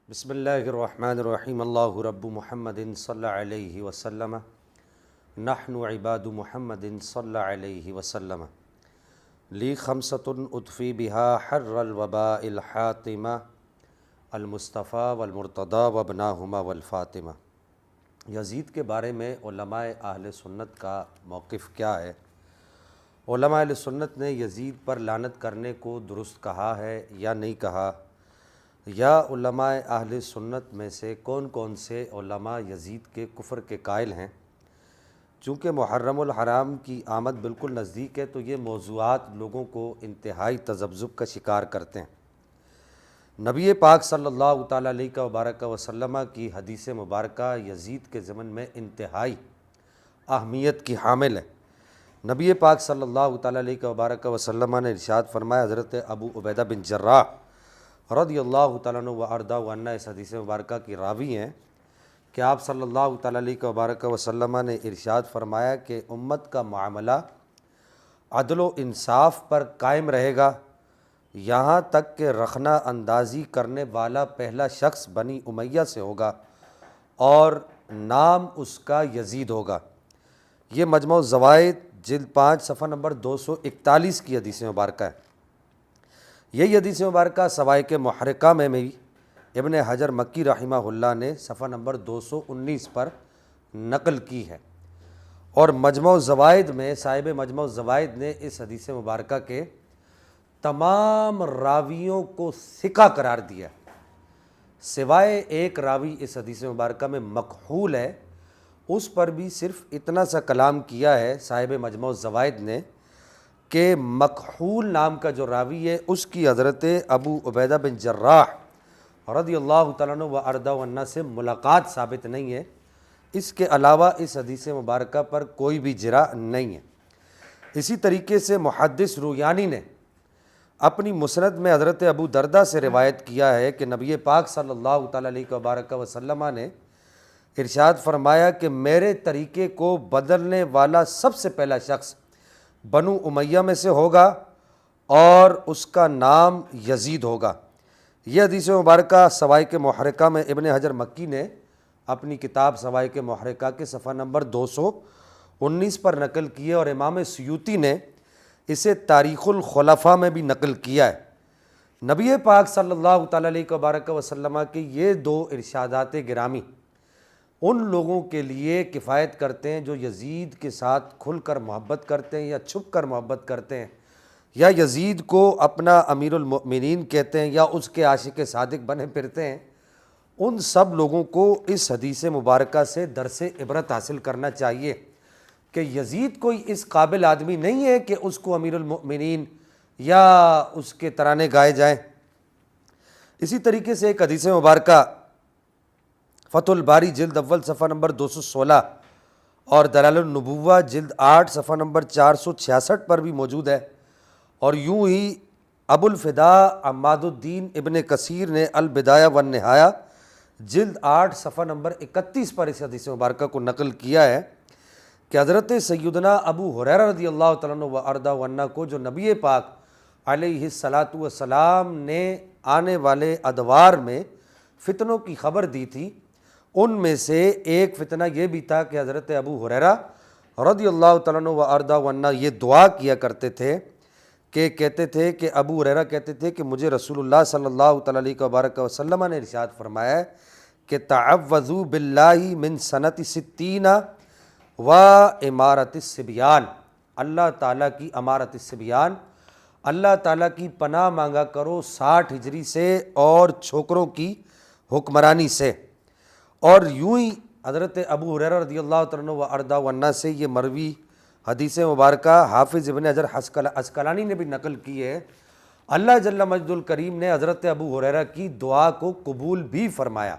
بسم اللہ الرحمن الرحیم اللہ رب محمد صلی علیہ وسلم نحن عباد محمد صلی علیہ وسلم لی خمسۃ اطفی بہا حر الوباء الحاطمہ المصطفیٰ والمرتضیٰ وابناہما والفاطمہ۔ یزید کے بارے میں علماء اہل سنت کا موقف کیا ہے؟ علماء اہل سنت نے یزید پر لعنت کرنے کو درست کہا ہے یا نہیں کہا؟ یا علماء اہل سنت میں سے کون کون سے علماء یزید کے کفر کے قائل ہیں؟ چونکہ محرم الحرام کی آمد بالکل نزدیک ہے تو یہ موضوعات لوگوں کو انتہائی تذبذب کا شکار کرتے ہیں۔ نبی پاک صلی اللہ تعالیٰ علیہ وبارک وسلم کی حدیث مبارکہ یزید کے ضمن میں انتہائی اہمیت کی حامل ہے۔ نبی پاک صلی اللہ تعالیٰ علیہ وبارک وسلم نے ارشاد فرمایا، حضرت ابو عبیدہ بن جراح رضی اللہ تعالیٰ عنہ و ارضاہ عنہ اس حدیث مبارکہ کی راوی ہیں کہ آپ صلی اللہ تعالیٰ علیہ وبارک وسلم نے ارشاد فرمایا کہ امت کا معاملہ عدل و انصاف پر قائم رہے گا یہاں تک کہ رخنہ اندازی کرنے والا پہلا شخص بنی امیہ سے ہوگا اور نام اس کا یزید ہوگا۔ یہ مجموع الزوائد جلد 5 صفحہ نمبر 241 کی حدیث مبارکہ ہے۔ یہی حدیث مبارکہ سوائق محرقہ میں بھی ابن حجر مکی رحمہ اللہ نے صفحہ نمبر 219 پر نقل کی ہے، اور مجموع الزوائد میں صاحب مجموع الزوائد نے اس حدیث مبارکہ کے تمام راویوں کو ثقہ قرار دیا، سوائے ایک راوی اس حدیث مبارکہ میں مکحول ہے، اس پر بھی صرف اتنا سا کلام کیا ہے صاحب مجموع الزوائد نے کہ مکحول نام کا جو راوی ہے اس کی حضرت ابو عبیدہ بن جراح رضی اللہ تعالیٰ عنہ و ارضاہ عنہ سے ملاقات ثابت نہیں ہے۔ اس کے علاوہ اس حدیث مبارکہ پر کوئی بھی جرح نہیں ہے۔ اسی طریقے سے محدث رویانی نے اپنی مسند میں حضرت ابو دردہ سے روایت کیا ہے کہ نبی پاک صلی اللہ تعالیٰ علیہ وبارک وسلم نے ارشاد فرمایا کہ میرے طریقے کو بدلنے والا سب سے پہلا شخص بنو امیہ میں سے ہوگا اور اس کا نام یزید ہوگا۔ یہ حدیث مبارکہ سوائق محرقہ میں ابن حجر مکی نے اپنی کتاب سوائق محرقہ کے صفحہ نمبر 219 پر نقل کی ہے، اور امام سیوطی نے اسے تاریخ الخلفاء میں بھی نقل کیا ہے۔ نبی پاک صلی اللہ تعالیٰ علیہ وبارک وسلم کے یہ دو ارشادات گرامی ان لوگوں کے لیے کفایت کرتے ہیں جو یزید کے ساتھ کھل کر محبت کرتے ہیں یا چھپ کر محبت کرتے ہیں، یا یزید کو اپنا امیر المؤمنین کہتے ہیں یا اس کے عاشق صادق بنے پھرتے ہیں۔ ان سب لوگوں کو اس حدیث مبارکہ سے درس عبرت حاصل کرنا چاہیے کہ یزید کوئی اس قابل آدمی نہیں ہے کہ اس کو امیر المؤمنین یا اس کے ترانے گائے جائیں۔ اسی طریقے سے ایک حدیث مبارکہ فتح الباری جلد اول صفحہ نمبر 216 اور دلائل النبوہ جلد 8 صفحہ نمبر 466 پر بھی موجود ہے، اور یوں ہی ابو الفداء عماد الدین ابن کثیر نے البدایہ والنہایہ جلد 8 صفحہ نمبر 31 پر اس حدیث مبارکہ کو نقل کیا ہے کہ حضرت سیدنا ابو ہریرہ رضی اللہ تعالیٰ عنہ و ارضاہ عنہ کو جو نبی پاک علیہ الصلاۃ والسلام نے آنے والے ادوار میں فتنوں کی خبر دی تھی، ان میں سے ایک فتنہ یہ بھی تھا کہ حضرت ابو ہریرہ رضی اللہ تعالیٰ عنہ و ارضاہ عنہ یہ دعا کیا کرتے تھے کہ کہتے تھے کہ ابو ہریرہ کہتے تھے کہ مجھے رسول اللہ صلی اللہ تعالیٰ علیہ وبارک وسلم نے ارشاد فرمایا ہے کہ تعوذوا باللہ من سنۃ 60 و امارت الصبیان، اللہ تعالیٰ کی امارت الصبیان، اللہ تعالیٰ کی پناہ مانگا کرو 60 ہجری سے اور چھوکروں کی حکمرانی سے۔ اور یوں ہی حضرت ابو ہریرہ رضی اللہ عنہ و ارضاہ عنہ سے یہ مروی حدیث مبارکہ حافظ ابن حجر عسقلانی نے بھی نقل کی ہے۔ اللہ جل مجد الکریم نے حضرت ابو ہریرہ کی دعا کو قبول بھی فرمایا۔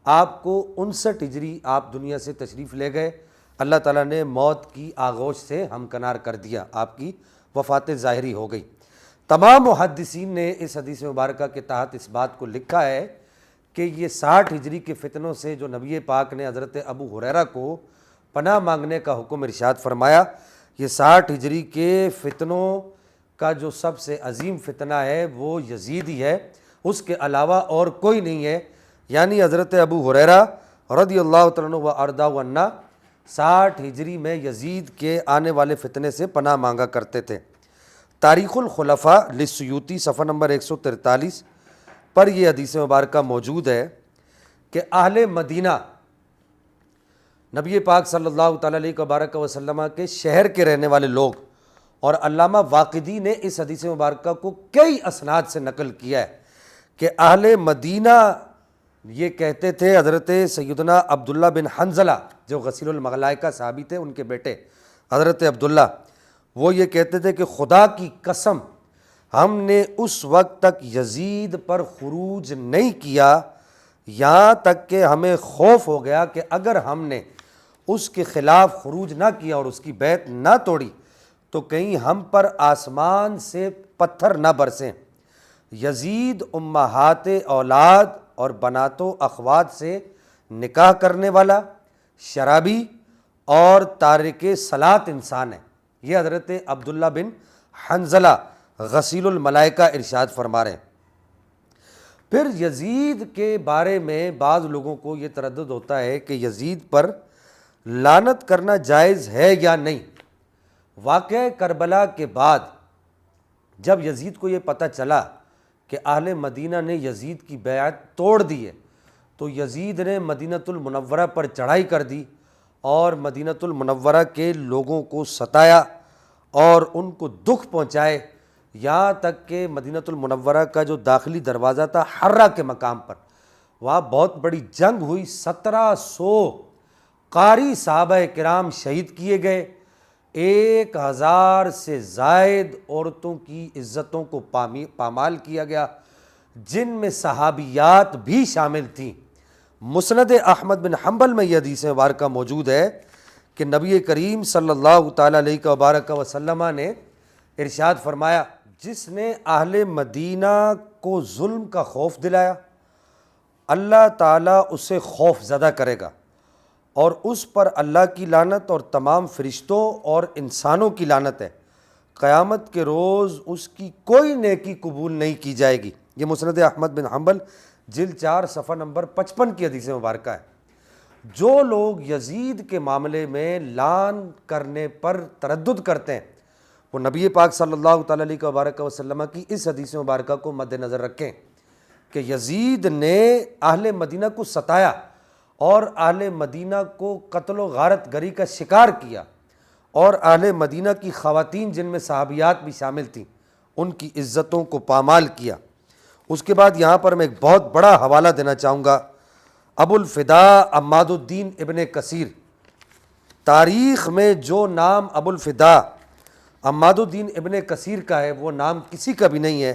آپ کو 59 ہجری آپ دنیا سے تشریف لے گئے، اللہ تعالیٰ نے موت کی آغوش سے ہمکنار کر دیا، آپ کی وفات ظاہری ہو گئی۔ تمام محدثین نے اس حدیث مبارکہ کے تحت اس بات کو لکھا ہے کہ یہ 60 ہجری کے فتنوں سے جو نبی پاک نے حضرت ابو ہریرہ کو پناہ مانگنے کا حکم ارشاد فرمایا، یہ 60 ہجری کے فتنوں کا جو سب سے عظیم فتنہ ہے وہ یزید ہی ہے، اس کے علاوہ اور کوئی نہیں ہے۔ یعنی حضرت ابو ہریرہ رضی اللہ تعالیٰ عنہ و ارضا و عنا 60 ہجری میں یزید کے آنے والے فتنے سے پناہ مانگا کرتے تھے۔ تاریخ الخلفاء للسیوطی صفحہ نمبر 143 پر یہ حدیث مبارکہ موجود ہے کہ اہل مدینہ نبی پاک صلی اللہ تعالیٰ علیہ وبارک وسلم کے شہر کے رہنے والے لوگ، اور علامہ واقدی نے اس حدیث مبارکہ کو کئی اسناد سے نقل کیا ہے کہ اہل مدینہ یہ کہتے تھے، حضرت سیدنا عبداللہ بن حنظلہ جو غسیل الملائکہ صحابی تھے، ان کے بیٹے حضرت عبداللہ، وہ یہ کہتے تھے کہ خدا کی قسم ہم نے اس وقت تک یزید پر خروج نہیں کیا یہاں تک کہ ہمیں خوف ہو گیا کہ اگر ہم نے اس کے خلاف خروج نہ کیا اور اس کی بیعت نہ توڑی تو کہیں ہم پر آسمان سے پتھر نہ برسیں۔ یزید امہات اولاد اور بنات و اخوات سے نکاح کرنے والا، شرابی اور تارک صلاۃ انسان ہے۔ یہ حضرت عبداللہ بن حنظلہ غسیل الملائکہ ارشاد فرما رہے ہیں۔ پھر یزید کے بارے میں بعض لوگوں کو یہ تردد ہوتا ہے کہ یزید پر لعنت کرنا جائز ہے یا نہیں۔ واقعہ کربلا کے بعد جب یزید کو یہ پتہ چلا کہ اہل مدینہ نے یزید کی بیعت توڑ دی ہے تو یزید نے مدینۃ المنورہ پر چڑھائی کر دی اور مدینۃ المنورہ کے لوگوں کو ستایا اور ان کو دکھ پہنچائے، یہاں تک کہ مدینۃ المنورہ کا جو داخلی دروازہ تھا حرہ کے مقام پر، وہاں بہت بڑی جنگ ہوئی، 1700 قاری صحابہ کرام شہید کیے گئے، 1000 سے زائد عورتوں کی عزتوں کو پامال کیا گیا، جن میں صحابیات بھی شامل تھیں۔ مسند احمد بن حنبل میں یہ حدیث مبارکہ موجود ہے کہ نبی کریم صلی اللہ تعالیٰ علیہ وبارک وسلم نے ارشاد فرمایا، جس نے اہل مدینہ کو ظلم کا خوف دلایا اللہ تعالیٰ اسے خوف زدہ کرے گا، اور اس پر اللہ کی لعنت اور تمام فرشتوں اور انسانوں کی لعنت ہے، قیامت کے روز اس کی کوئی نیکی قبول نہیں کی جائے گی۔ یہ مسند احمد بن حنبل جلد 4 صفحہ نمبر 55 کی حدیث مبارکہ ہے۔ جو لوگ یزید کے معاملے میں لعن کرنے پر تردد کرتے ہیں وہ نبی پاک صلی اللہ تعالیٰ علیہ وبارک وسلم کی اس حدیث مبارکہ کو مد نظر رکھیں کہ یزید نے اہل مدینہ کو ستایا اور اہل مدینہ کو قتل و غارت گری کا شکار کیا، اور اہل مدینہ کی خواتین جن میں صحابیات بھی شامل تھیں ان کی عزتوں کو پامال کیا۔ اس کے بعد یہاں پر میں ایک بہت بڑا حوالہ دینا چاہوں گا، ابو الفداء عماد الدین ابن کثیر، تاریخ میں جو نام ابو الفداء عماد الدین ابن کثیر کا ہے وہ نام کسی کا بھی نہیں ہے۔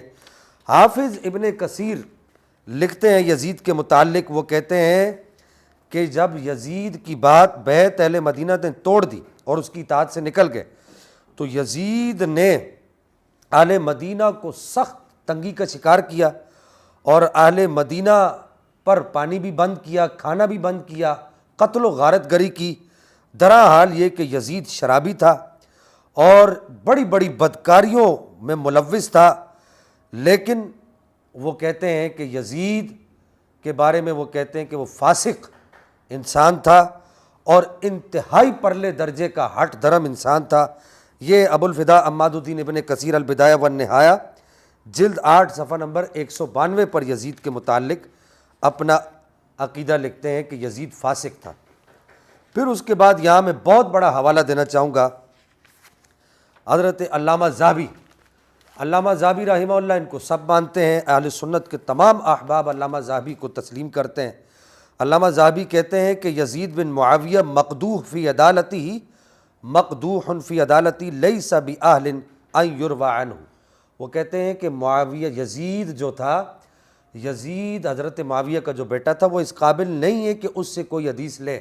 حافظ ابن کثیر لکھتے ہیں یزید کے متعلق، وہ کہتے ہیں کہ جب یزید کی بات بیعت اہل مدینہ نے توڑ دی اور اس کی اطاعت سے نکل گئے تو یزید نے اہل مدینہ کو سخت تنگی کا شکار کیا اور اہل مدینہ پر پانی بھی بند کیا، کھانا بھی بند کیا، قتل و غارت گری کی۔ درا حال یہ کہ یزید شرابی تھا اور بڑی بڑی بدکاریوں میں ملوث تھا، لیکن وہ کہتے ہیں کہ یزید کے بارے میں وہ کہتے ہیں کہ وہ فاسق انسان تھا اور انتہائی پرلے درجے کا ہٹ دھرم انسان تھا۔ یہ ابو الفداء عماد الدین ابن کثیر البدایہ والنہایہ جلد 8 صفحہ نمبر 192 پر یزید کے متعلق اپنا عقیدہ لکھتے ہیں کہ یزید فاسق تھا۔ پھر اس کے بعد یہاں میں بہت بڑا حوالہ دینا چاہوں گا، حضرت علامہ ذہبی رحمہ اللہ، ان کو سب مانتے ہیں، اہل سنت کے تمام احباب علامہ ذہبی کو تسلیم کرتے ہیں۔ علامہ ذہبی کہتے ہیں کہ یزید بن معاویہ مقدوح فی عدالتی لیس بأہل ان یروی عنہ، وہ کہتے ہیں کہ معاویہ یزید جو تھا، یزید حضرت معاویہ کا جو بیٹا تھا، وہ اس قابل نہیں ہے کہ اس سے کوئی حدیث لے،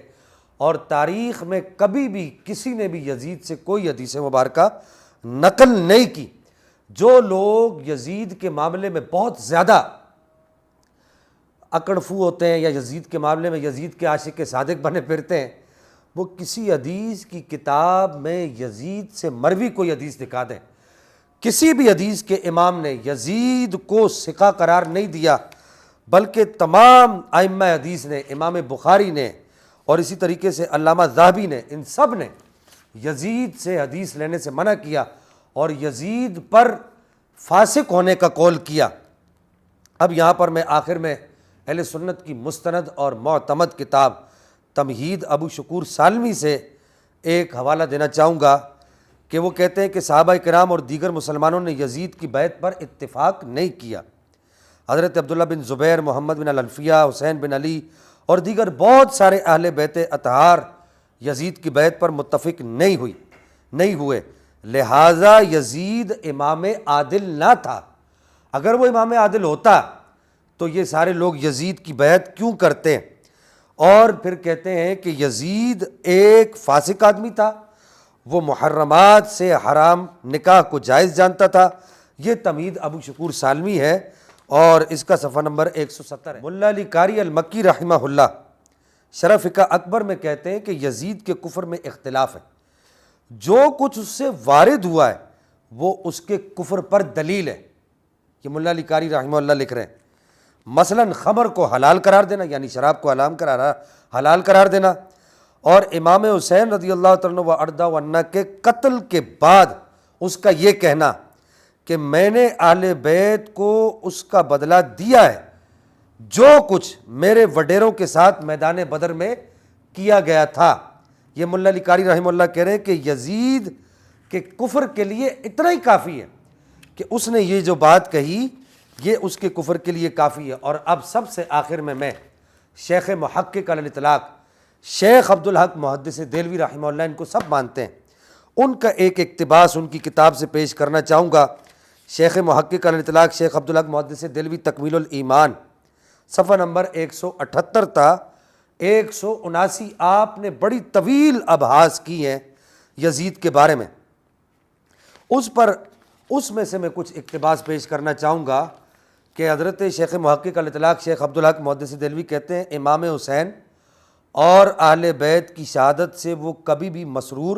اور تاریخ میں کبھی بھی کسی نے بھی یزید سے کوئی حدیث مبارکہ نقل نہیں کی۔ جو لوگ یزید کے معاملے میں بہت زیادہ اکڑفو ہوتے ہیں یا یزید کے معاملے میں یزید کے عاشق صادق بنے پھرتے ہیں، وہ کسی حدیث کی کتاب میں یزید سے مروی کوئی حدیث دکھا دیں۔ کسی بھی حدیث کے امام نے یزید کو ثقہ قرار نہیں دیا، بلکہ تمام ائمہ حدیث نے، امام بخاری نے اور اسی طریقے سے علامہ ذہبی نے، ان سب نے یزید سے حدیث لینے سے منع کیا اور یزید پر فاسق ہونے کا قول کیا۔ اب یہاں پر میں آخر میں اہل سنت کی مستند اور معتمد کتاب تمہید ابو شکور سالمی سے ایک حوالہ دینا چاہوں گا کہ وہ کہتے ہیں کہ صحابہ کرام اور دیگر مسلمانوں نے یزید کی بیعت پر اتفاق نہیں کیا۔ حضرت عبداللہ بن زبیر، محمد بن الانفیہ، حسین بن علی اور دیگر بہت سارے اہل بیت اطہار یزید کی بیعت پر متفق نہیں ہوئے، لہٰذا یزید امام عادل نہ تھا۔ اگر وہ امام عادل ہوتا تو یہ سارے لوگ یزید کی بیعت کیوں کرتے؟ اور پھر کہتے ہیں کہ یزید ایک فاسق آدمی تھا، وہ محرمات سے حرام نکاح کو جائز جانتا تھا۔ یہ تمہید ابو شکور سالمی ہے اور اس کا صفحہ نمبر 170 ہے۔ ملا علی قاری المکی رحمہ اللہ شرح فقہ اکبر میں کہتے ہیں کہ یزید کے کفر میں اختلاف ہے، جو کچھ اس سے وارد ہوا ہے وہ اس کے کفر پر دلیل ہے۔ یہ ملا علی قاری رحمہ اللہ لکھ رہے ہیں، مثلا خمر کو حلال قرار دینا، یعنی شراب کو حلال قرار دینا، اور امام حسین رضی اللہ تعالیٰ عنہ عنہ کے قتل کے بعد اس کا یہ کہنا کہ میں نے اہل بیت کو اس کا بدلہ دیا ہے جو کچھ میرے وڈیروں کے ساتھ میدان بدر میں کیا گیا تھا۔ یہ ملا علی قاری رحمہ اللہ کہہ رہے ہیں کہ یزید کے کفر کے لیے اتنا ہی کافی ہے کہ اس نے یہ جو بات کہی یہ اس کے کفر کے لیے کافی ہے۔ اور اب سب سے آخر میں شیخ محقق علی الاطلاق شیخ عبدالحق محدث دہلوی رحمہ اللہ، ان کو سب مانتے ہیں، ان کا ایک اقتباس ان کی کتاب سے پیش کرنا چاہوں گا۔ شیخ محقق علی الاطلاق شیخ عبدالحق محدث دہلوی تکمیل الایمان صفحہ نمبر 178 تا 179، آپ نے بڑی طویل ابحاث کی ہیں یزید کے بارے میں، اس میں سے میں کچھ اقتباس پیش کرنا چاہوں گا کہ حضرت شیخ محقق علی الاطلاق شیخ عبدالحق محدث دہلوی کہتے ہیں امام حسین اور اہل بیت کی شہادت سے وہ کبھی بھی مسرور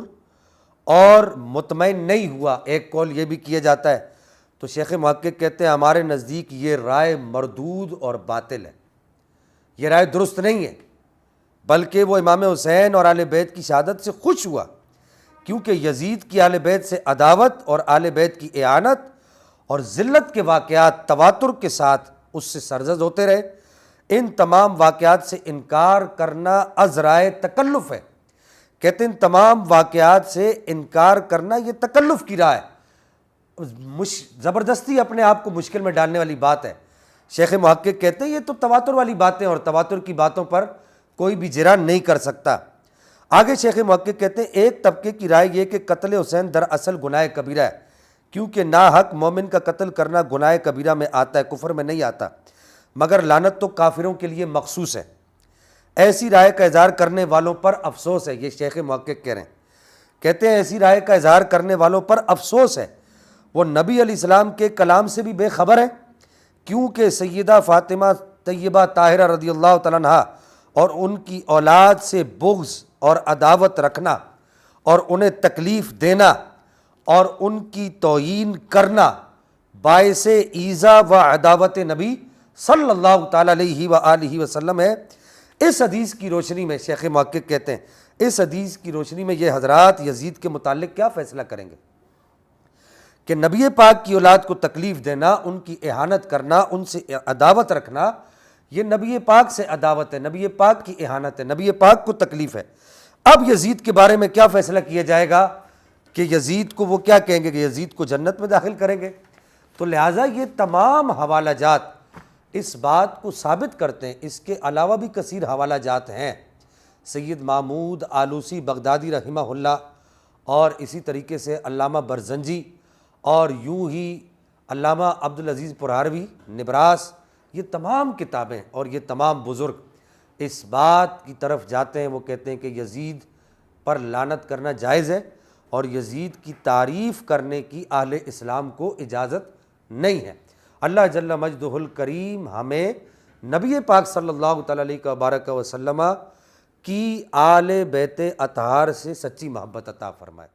اور مطمئن نہیں ہوا۔ ایک قول یہ بھی کیا جاتا ہے، تو شیخ محقق کہتے ہیں ہمارے نزدیک یہ رائے مردود اور باطل ہے، یہ رائے درست نہیں ہے، بلکہ وہ امام حسین اور اہل بیت کی شہادت سے خوش ہوا، کیونکہ یزید کی اہل بیت سے عداوت اور اہل بیت کی اعانت اور ذلت کے واقعات تواتر کے ساتھ اس سے سرزد ہوتے رہے۔ ان تمام واقعات سے انکار کرنا ازرائے تکلف ہے، کہتے ہیں ان تمام واقعات سے انکار کرنا یہ تکلف کی راہ ہے، زبردستی اپنے آپ کو مشکل میں ڈالنے والی بات ہے۔ شیخ محقق کہتے ہیں یہ تو تواتر والی باتیں، اور تواتر کی باتوں پر کوئی بھی جرح نہیں کر سکتا۔ آگے شیخ محقق کہتے ہیں ایک طبقے کی رائے یہ کہ قتل حسین دراصل گناہ کبیرہ ہے، کیونکہ ناحق مومن کا قتل کرنا گناہ کبیرہ میں آتا ہے، کفر میں نہیں آتا، مگر لعنت تو کافروں کے لیے مخصوص ہے۔ ایسی رائے کا اظہار کرنے والوں پر افسوس ہے، یہ شیخ محقق کہہ رہے ہیں، کہتے ہیں ایسی رائے کا اظہار کرنے والوں پر افسوس ہے، وہ نبی علیہ السلام کے کلام سے بھی بے خبر ہیں، کیونکہ سیدہ فاطمہ طیبہ طاہرہ رضی اللہ تعالیٰ عنہا اور ان کی اولاد سے بغض اور عداوت رکھنا اور انہیں تکلیف دینا اور ان کی توہین کرنا باعث ایذا و عداوت نبی صلی اللہ تعالیٰ علیہ وآلہ وسلم ہے۔ اس حدیث کی روشنی میں شیخ محقق کہتے ہیں اس حدیث کی روشنی میں یہ حضرات یزید کے متعلق کیا فیصلہ کریں گے کہ نبی پاک کی اولاد کو تکلیف دینا، ان کی اہانت کرنا، ان سے عداوت رکھنا، یہ نبی پاک سے عداوت ہے، نبی پاک کی اہانت ہے، نبی پاک کو تکلیف ہے۔ اب یزید کے بارے میں کیا فیصلہ کیا جائے گا کہ یزید کو وہ کیا کہیں گے کہ یزید کو جنت میں داخل کریں گے؟ تو لہٰذا یہ تمام حوالہ جات اس بات کو ثابت کرتے ہیں، اس کے علاوہ بھی کثیر حوالہ جات ہیں۔ سید محمود آلوسی بغدادی رحمہ اللہ اور اسی طریقے سے علامہ برزنجی اور یوں ہی علامہ عبدالعزیز پرہاروی نبراس، یہ تمام کتابیں اور یہ تمام بزرگ اس بات کی طرف جاتے ہیں، وہ کہتے ہیں کہ یزید پر لعنت کرنا جائز ہے اور یزید کی تعریف کرنے کی اہل اسلام کو اجازت نہیں ہے۔ اللہ جل مجدہ الکریم ہمیں نبی پاک صلی اللہ تعالیٰ علیہ وسلم کی آل بیت اطہار سے سچی محبت عطا فرمائے۔